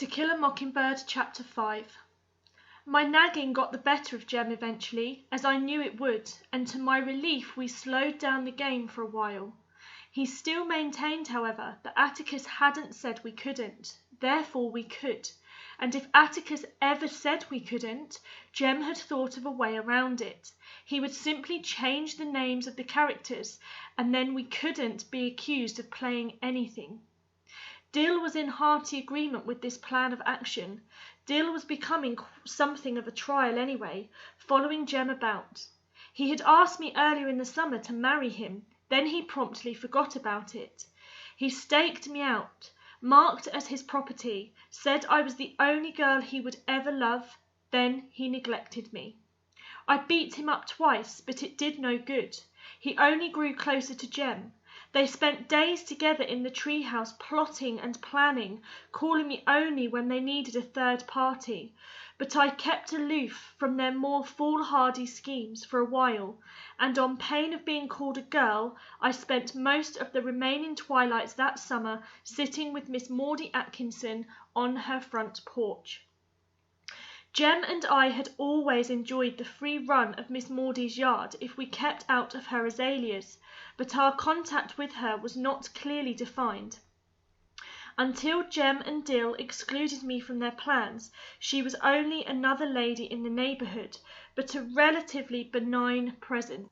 To Kill a Mockingbird, Chapter 5. My nagging got the better of Jem eventually, as I knew it would, and to my relief we slowed down the game for a while. He still maintained, however, that Atticus hadn't said we couldn't, therefore we could, and if Atticus ever said we couldn't, Jem had thought of a way around it. He would simply change the names of the characters, and then we couldn't be accused of playing anything. Dill was in hearty agreement with this plan of action. Dill was becoming something of a trial anyway, following Jem about. He had asked me earlier in the summer to marry him, then he promptly forgot about it. He staked me out, marked as his property, said I was the only girl he would ever love, then he neglected me. I beat him up twice, but it did no good. He only grew closer to Jem. They spent days together in the treehouse plotting and planning, calling me only when they needed a third party. But I kept aloof from their more foolhardy schemes for a while, and on pain of being called a girl, I spent most of the remaining twilights that summer sitting with Miss Maudie Atkinson on her front porch. Jem and I had always enjoyed the free run of Miss Maudie's yard if we kept out of her azaleas, but our contact with her was not clearly defined. Until Jem and Dill excluded me from their plans, she was only another lady in the neighbourhood, but a relatively benign presence.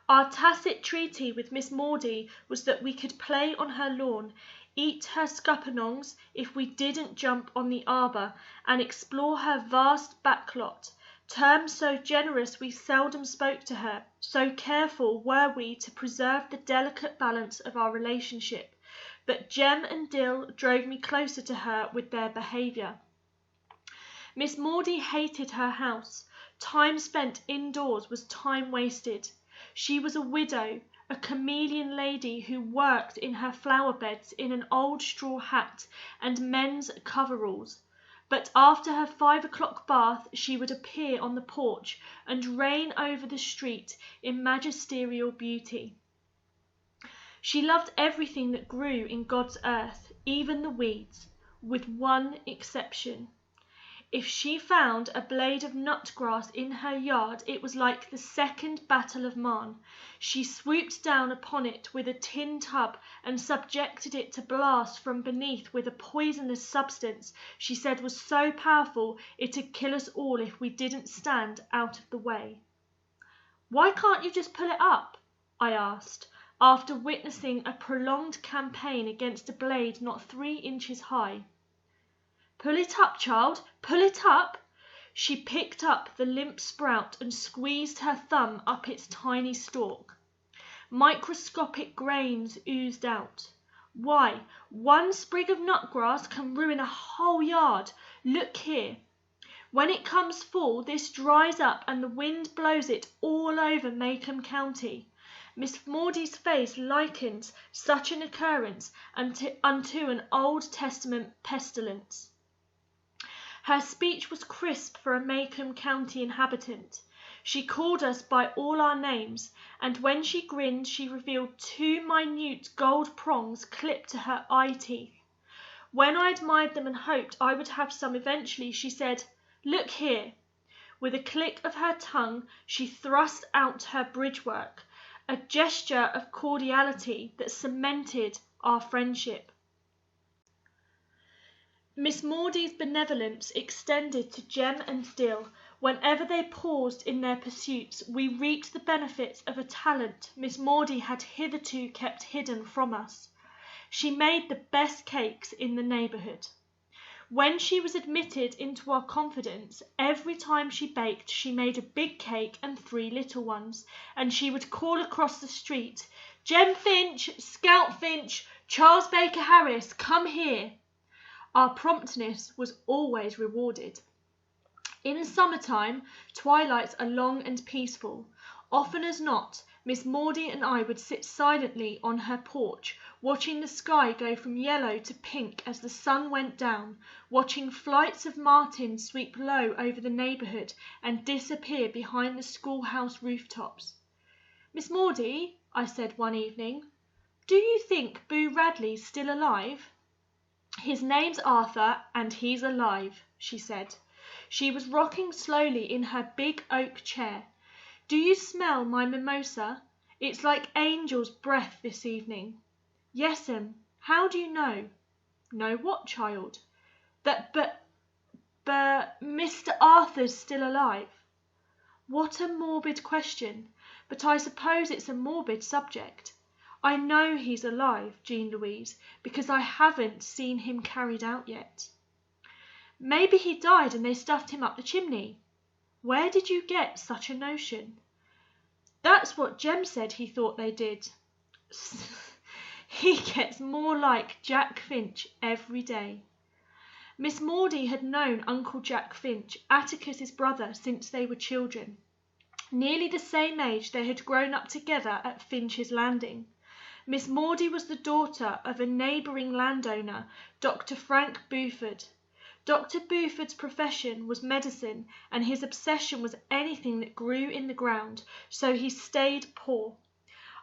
Our tacit treaty with Miss Maudie was that we could play on her lawn, eat her scuppernongs if we didn't jump on the arbour, and explore her vast backlot, terms so generous we seldom spoke to her, so careful were we to preserve the delicate balance of our relationship. But Jem and Dill drove me closer to her with their behaviour. Miss Maudie hated her house. Time spent indoors was time wasted. She was a widow, a chameleon lady who worked in her flower beds in an old straw hat and men's coveralls. But after her 5 o'clock bath she would appear on the porch and reign over the street in magisterial beauty. She loved everything that grew in God's earth, even the weeds, with one exception. If she found a blade of nutgrass in her yard, it was like the Second Battle of Marne. She swooped down upon it with a tin tub and subjected it to blast from beneath with a poisonous substance she said was so powerful it'd kill us all if we didn't stand out of the way. "Why can't you just pull it up?" I asked, after witnessing a prolonged campaign against a blade not 3 inches high. "Pull it up, child, pull it up!" She picked up the limp sprout and squeezed her thumb up its tiny stalk. Microscopic grains oozed out. "Why, one sprig of nutgrass can ruin a whole yard. Look here. When it comes fall, this dries up and the wind blows it all over Macomb County." Miss Maudie's face likens such an occurrence unto an Old Testament pestilence. Her speech was crisp for a Macomb County inhabitant. She called us by all our names, and when she grinned she revealed 2 minute gold prongs clipped to her eye teeth. When I admired them and hoped I would have some eventually, she said, "Look here." With a click of her tongue she thrust out her bridge work, a gesture of cordiality that cemented our friendship. Miss Maudie's benevolence extended to Jem and Dill. Whenever they paused in their pursuits, we reaped the benefits of a talent Miss Maudie had hitherto kept hidden from us. She made the best cakes in the neighbourhood. When she was admitted into our confidence, every time she baked she made a big cake and 3 little ones, and she would call across the street, "Jem Finch, Scout Finch, Charles Baker Harris, come here." Our promptness was always rewarded. In summertime, twilights are long and peaceful. Often as not, Miss Maudie and I would sit silently on her porch, watching the sky go from yellow to pink as the sun went down, watching flights of martins sweep low over the neighbourhood and disappear behind the schoolhouse rooftops. "Miss Maudie," I said one evening, "do you think Boo Radley's still alive?" "His name's Arthur, and he's alive," she said. She was rocking slowly in her big oak chair. "Do you smell my mimosa? It's like angel's breath this evening." "Yes'm. How do you know?" "Know what, child?" "That Mr. Arthur's still alive." What a morbid question, but I suppose it's a morbid subject. I know he's alive, Jean Louise, because I haven't seen him carried out yet. "Maybe he died and they stuffed him up the chimney." "Where did you get such a notion?" "That's what Jem said he thought they did." He gets more like Jack Finch every day. Miss Maudie had known Uncle Jack Finch, Atticus's brother, since they were children. Nearly the same age, they had grown up together at Finch's Landing. Miss Maudie was the daughter of a neighbouring landowner, Dr. Frank Buford. Dr. Buford's profession was medicine, and his obsession was anything that grew in the ground, so he stayed poor.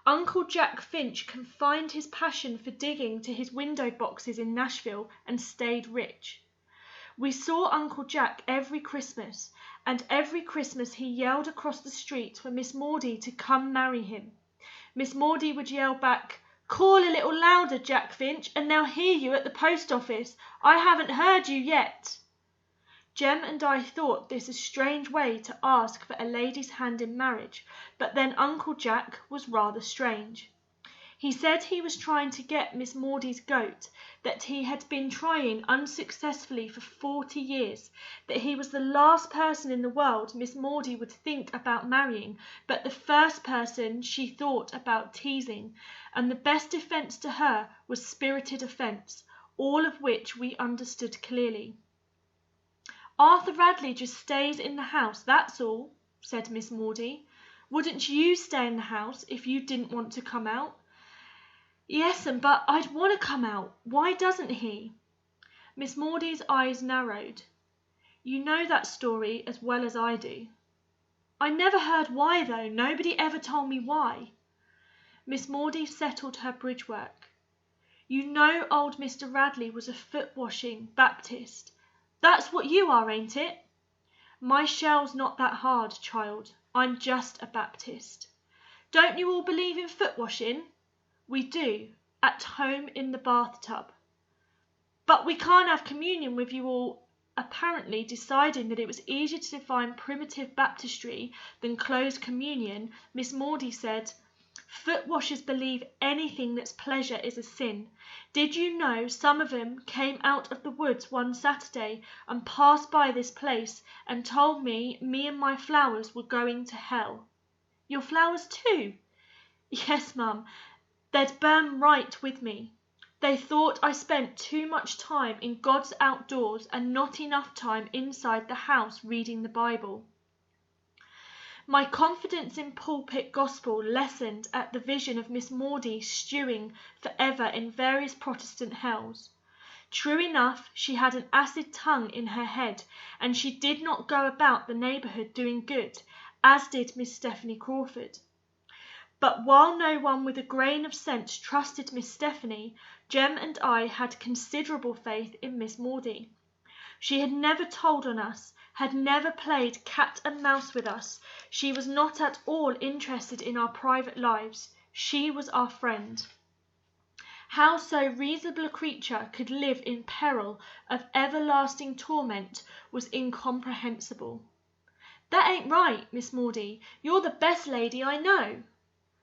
Uncle Jack Finch confined his passion for digging to his window boxes in Nashville and stayed rich. We saw Uncle Jack every Christmas, and every Christmas he yelled across the street for Miss Maudie to come marry him. Miss Maudie would yell back, "Call a little louder, Jack Finch, and they'll hear you at the post office. I haven't heard you yet." Jem and I thought this a strange way to ask for a lady's hand in marriage, but then Uncle Jack was rather strange. He said he was trying to get Miss Maudie's goat, that he had been trying unsuccessfully for 40 years, that he was the last person in the world Miss Maudie would think about marrying, but the first person she thought about teasing, and the best defence to her was spirited offence, all of which we understood clearly. "Arthur Radley just stays in the house, that's all," said Miss Maudie. "Wouldn't you stay in the house if you didn't want to come out?" "Yes'm, but I'd want to come out. Why doesn't he?" Miss Maudie's eyes narrowed. "You know that story as well as I do." "I never heard why, though. Nobody ever told me why." Miss Maudie settled her bridge work. "You know old Mr. Radley was a foot-washing Baptist. That's what you are, ain't it?" "My shell's not that hard, child. I'm just a Baptist." "Don't you all believe in foot-washing?" "We do, at home in the bathtub." "But we can't have communion with you all." Apparently deciding that it was easier to define primitive baptistry than closed communion, Miss Maudie said, "Foot washers believe anything that's pleasure is a sin. Did you know some of 'em came out of the woods one Saturday and passed by this place and told me and my flowers were going to hell?" "Your flowers too?" "Yes, Mum. They'd burn right with me. They thought I spent too much time in God's outdoors and not enough time inside the house reading the Bible." My confidence in pulpit gospel lessened at the vision of Miss Maudie stewing forever in various Protestant hells. True enough, she had an acid tongue in her head, and she did not go about the neighbourhood doing good, as did Miss Stephanie Crawford. But while no one with a grain of sense trusted Miss Stephanie, Jem and I had considerable faith in Miss Maudie. She had never told on us, had never played cat and mouse with us. She was not at all interested in our private lives. She was our friend. How so reasonable a creature could live in peril of everlasting torment was incomprehensible. "That ain't right, Miss Maudie. You're the best lady I know."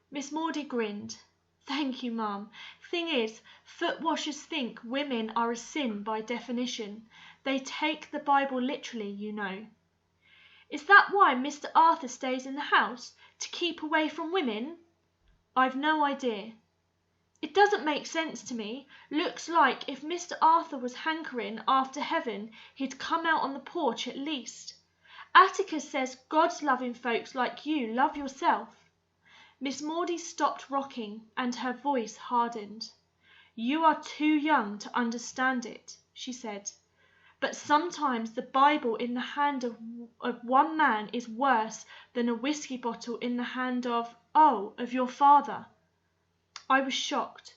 Miss Maudie grinned. "Thank you, Mum. Thing is, foot washers think women are a sin by definition. They take the Bible literally, you know." "Is that why Mr. Arthur stays in the house? To keep away from women?" "I've no idea. It doesn't make sense to me. Looks like if Mr. Arthur was hankering after heaven, he'd come out on the porch at least. Atticus says God's loving folks like you love yourself." Miss Maudie stopped rocking, and her voice hardened. "You are too young to understand it," she said. "But sometimes the Bible in the hand of one man is worse than a whiskey bottle in the hand of your father." I was shocked.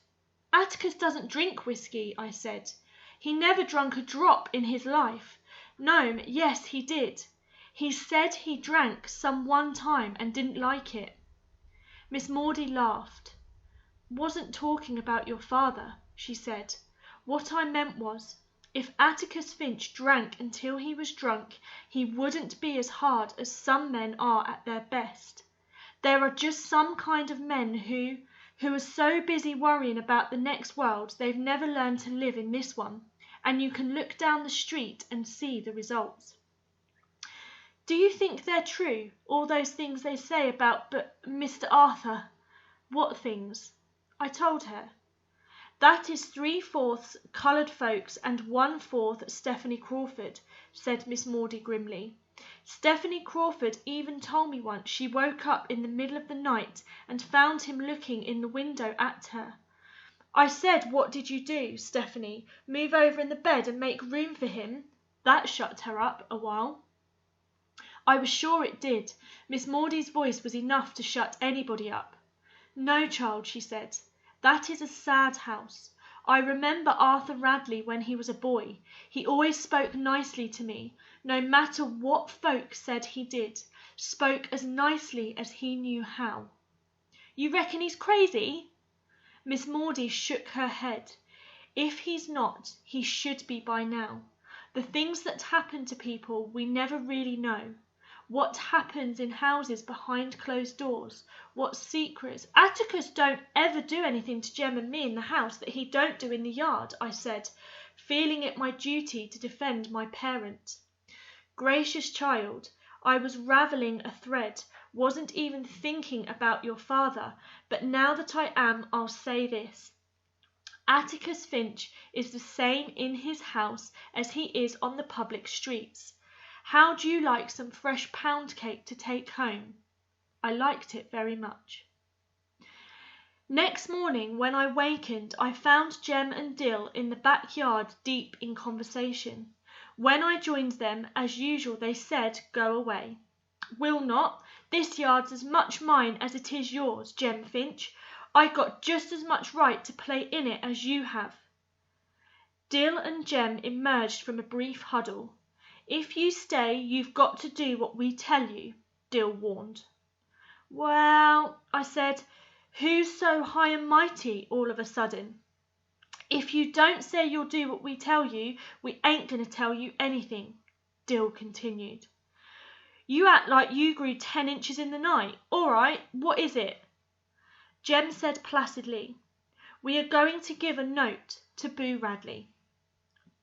"Atticus doesn't drink whiskey," I said. He never drunk a drop in his life. No, yes, he did. He said he drank some one time and didn't like it. Miss Maudie laughed. Wasn't talking about your father, she said. What I meant was, if Atticus Finch drank until he was drunk, he wouldn't be as hard as some men are at their best. There are just some kind of men who are so busy worrying about the next world they've never learned to live in this one, and you can look down the street and see the results. Do you think they're true, all those things they say about Mr. Arthur? What things? I told her. That is 3/4 coloured folks and 1/4 Stephanie Crawford, said Miss Maudie grimly. Stephanie Crawford even told me once she woke up in the middle of the night and found him looking in the window at her. I said, what did you do, Stephanie? Move over in the bed and make room for him? That shut her up a while. I was sure it did. Miss Maudie's voice was enough to shut anybody up. No, child, she said. That is a sad house. I remember Arthur Radley when he was a boy. He always spoke nicely to me, no matter what folks said he did. Spoke as nicely as he knew how. You reckon he's crazy? Miss Maudie shook her head. If he's not, he should be by now. The things that happen to people we never really know. What happens in houses behind closed doors? What secrets? Atticus don't ever do anything to Jem and me in the house that he don't do in the yard, I said, feeling it my duty to defend my parent. Gracious child, I was ravelling a thread, wasn't even thinking about your father, but now that I am, I'll say this. Atticus Finch is the same in his house as he is on the public streets. How'd you like some fresh pound cake to take home? I liked it very much. Next morning, when I wakened, I found Jem and Dill in the backyard deep in conversation. When I joined them, as usual, they said, go away. Will not. This yard's as much mine as it is yours, Jem Finch. I got just as much right to play in it as you have. Dill and Jem emerged from a brief huddle. If you stay, you've got to do what we tell you, Dill warned. Well, I said, who's so high and mighty all of a sudden? If you don't say you'll do what we tell you, we ain't going to tell you anything, Dill continued. You act like you grew 10 inches in the night. All right, what is it? Jem said placidly, we are going to give a note to Boo Radley.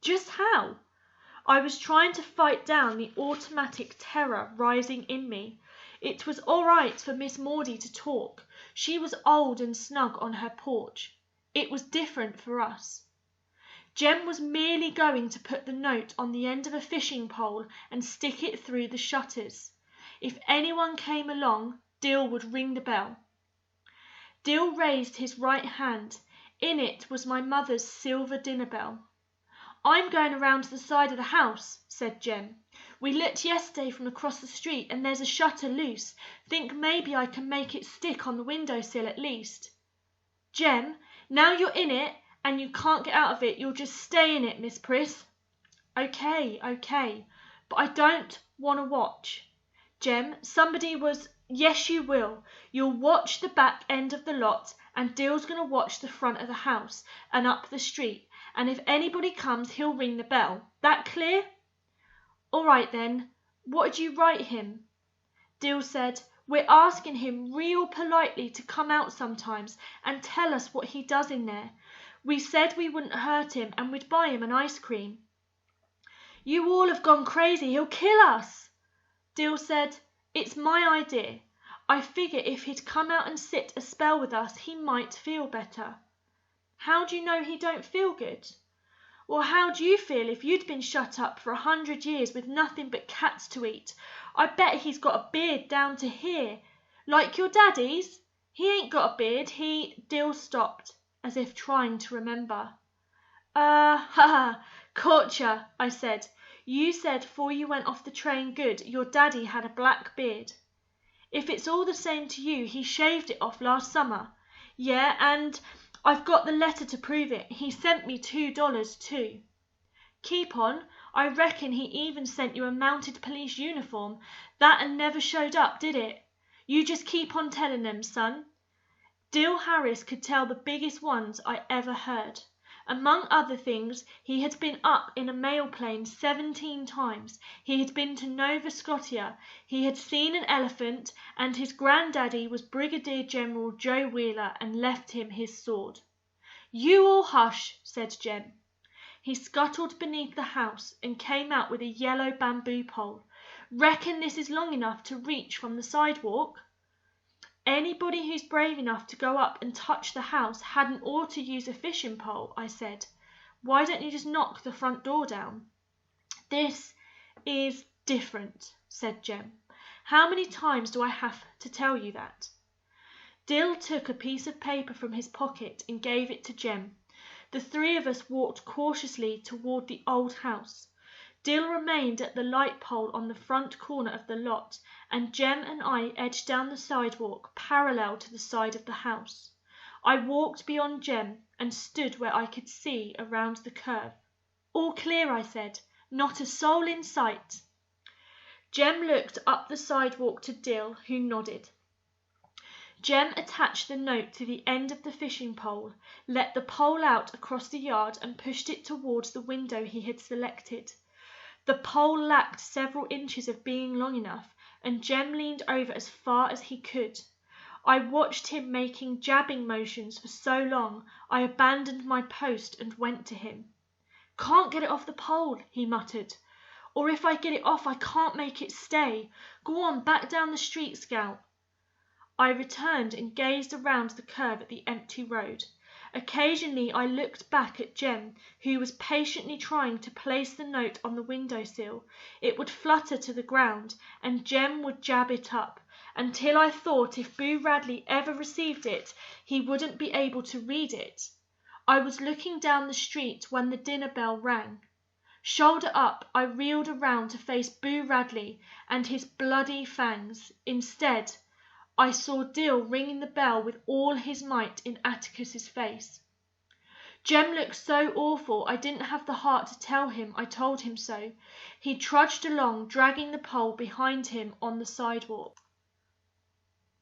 Just how? I was trying to fight down the automatic terror rising in me. It was all right for Miss Maudie to talk. She was old and snug on her porch. It was different for us. Jem was merely going to put the note on the end of a fishing pole and stick it through the shutters. If anyone came along, Dill would ring the bell. Dill raised his right hand. In it was my mother's silver dinner bell. I'm going around to the side of the house, said Jem. We looked yesterday from across the street and there's a shutter loose. Think maybe I can make it stick on the windowsill at least. Jem, now you're in it and you can't get out of it, you'll just stay in it, Miss Priss. Okay, but I don't want to watch. Jem, somebody was... Yes, you will. You'll watch the back end of the lot and Dill's going to watch the front of the house and up the street. And if anybody comes, he'll ring the bell. That clear? All right then. What did you write him? Dill said, we're asking him real politely to come out sometimes and tell us what he does in there. We said we wouldn't hurt him and we'd buy him an ice cream. You all have gone crazy. He'll kill us. Dill said, it's my idea. I figure if he'd come out and sit a spell with us, he might feel better. How do you know he don't feel good? Well, how do you feel if you'd been shut up for 100 years with nothing but cats to eat? I bet he's got a beard down to here. Like your daddy's? He ain't got a beard, Dill stopped, as if trying to remember. Caught ya, I said. You said 'fore you went off the train good, your daddy had a black beard. If it's all the same to you, he shaved it off last summer. Yeah, and... I've got the letter to prove it. He sent me $2 too. Keep on. I reckon he even sent you a mounted police uniform. That and never showed up, did it? You just keep on telling them, son." Dill Harris could tell the biggest ones I ever heard. Among other things, he had been up in a mail plane 17 times, he had been to Nova Scotia, he had seen an elephant, and his granddaddy was Brigadier General Joe Wheeler and left him his sword. "You all hush," said Jem. He scuttled beneath the house and came out with a yellow bamboo pole. "Reckon this is long enough to reach from the sidewalk?" "Anybody who's brave enough to go up and touch the house hadn't ought to use a fishing pole," I said. "Why don't you just knock the front door down?" "This is different," said Jem. "How many times do I have to tell you that?" Dill took a piece of paper from his pocket and gave it to Jem. The three of us walked cautiously toward the old house. Dill remained at the light pole on the front corner of the lot, and Jem and I edged down the sidewalk parallel to the side of the house. I walked beyond Jem and stood where I could see around the curve. "All clear," I said. "Not a soul in sight." Jem looked up the sidewalk to Dill, who nodded. Jem attached the note to the end of the fishing pole, let the pole out across the yard and pushed it towards the window he had selected. The pole lacked several inches of being long enough, and Jem leaned over as far as he could. I watched him making jabbing motions for so long, I abandoned my post and went to him. "Can't get it off the pole," he muttered. "Or if I get it off, I can't make it stay. Go on, back down the street, Scout." I returned and gazed around the curve at the empty road. Occasionally I looked back at Jem, who was patiently trying to place the note on the window-sill. It would flutter to the ground, and Jem would jab it up, until I thought if Boo Radley ever received it, he wouldn't be able to read it. I was looking down the street when the dinner bell rang. Shoulder up, I reeled around to face Boo Radley and his bloody fangs. Instead, I saw Dill ringing the bell with all his might in Atticus's face. Jem looked so awful I didn't have the heart to tell him I told him so. He trudged along, dragging the pole behind him on the sidewalk.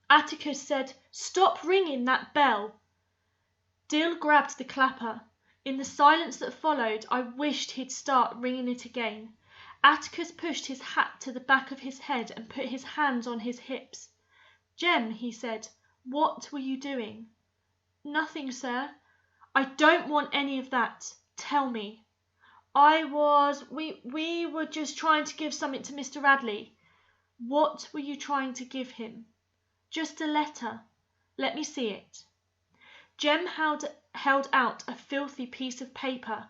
Atticus said, "Stop ringing that bell." Dill grabbed the clapper. In the silence that followed, I wished he'd start ringing it again. Atticus pushed his hat to the back of his head and put his hands on his hips. "Jem," he said, "what were you doing?" "Nothing, sir." "I don't want any of that. Tell me." We were just trying to give something to Mr. Radley." "What were you trying to give him?" "Just a letter." "Let me see it." Jem held out a filthy piece of paper.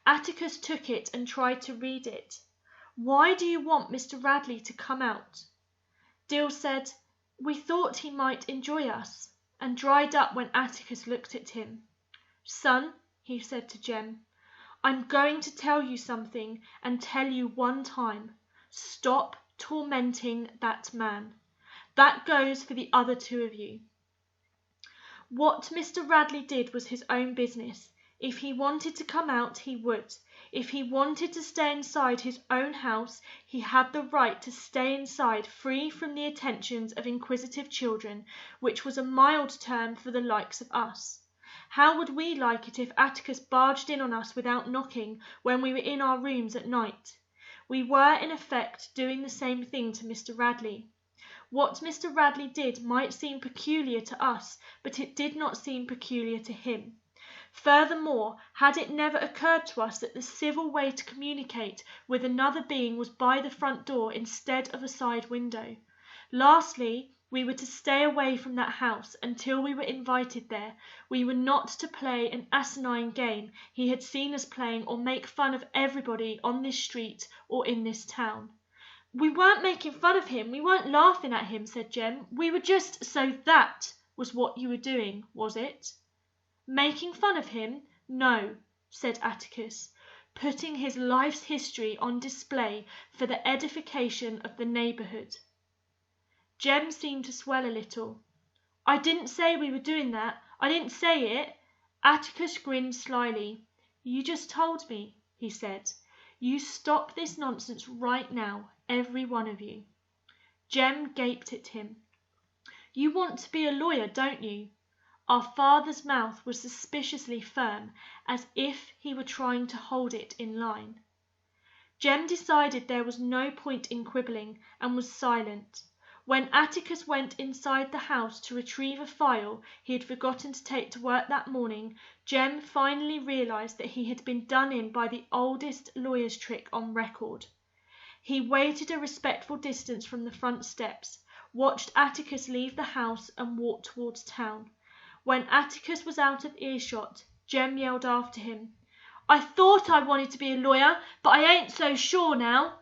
Atticus took it and tried to read it. "Why do you want Mr. Radley to come out?" Dill said, "We thought he might enjoy us," and dried up when Atticus looked at him. "Son," he said to Jem, "I'm going to tell you something and tell you one time. Stop tormenting that man. That goes for the other two of you. What Mr. Radley did was his own business. If he wanted to come out, he would. If he wanted to stay inside his own house, he had the right to stay inside, free from the attentions of inquisitive children, which was a mild term for the likes of us. How would we like it if Atticus barged in on us without knocking when we were in our rooms at night? We were, in effect, doing the same thing to Mr. Radley. What Mr. Radley did might seem peculiar to us, but it did not seem peculiar to him. Furthermore, had it never occurred to us that the civil way to communicate with another being was by the front door instead of a side window? Lastly, we were to stay away from that house until we were invited there. We were not to play an asinine game he had seen us playing or make fun of everybody on this street or in this town. "We weren't making fun of him, we weren't laughing at him," said Jem. "We were just—" "So that was what you were doing, was it? Making fun of him? No," said Atticus, putting his life's history on display for the edification of the neighbourhood. Jem seemed to swell a little. "I didn't say we were doing that. I didn't say it." Atticus grinned slyly. "You just told me," he said. You stop this nonsense right now, every one of you." Jem gaped at him. "You want to be a lawyer, don't you?" Our father's mouth was suspiciously firm, as if he were trying to hold it in line. Jem decided there was no point in quibbling, and was silent. When Atticus went inside the house to retrieve a file he had forgotten to take to work that morning, Jem finally realized that he had been done in by the oldest lawyer's trick on record. He waited a respectful distance from the front steps, watched Atticus leave the house, and walked towards town. When Atticus was out of earshot, Jem yelled after him, "I thought I wanted to be a lawyer, but I ain't so sure now."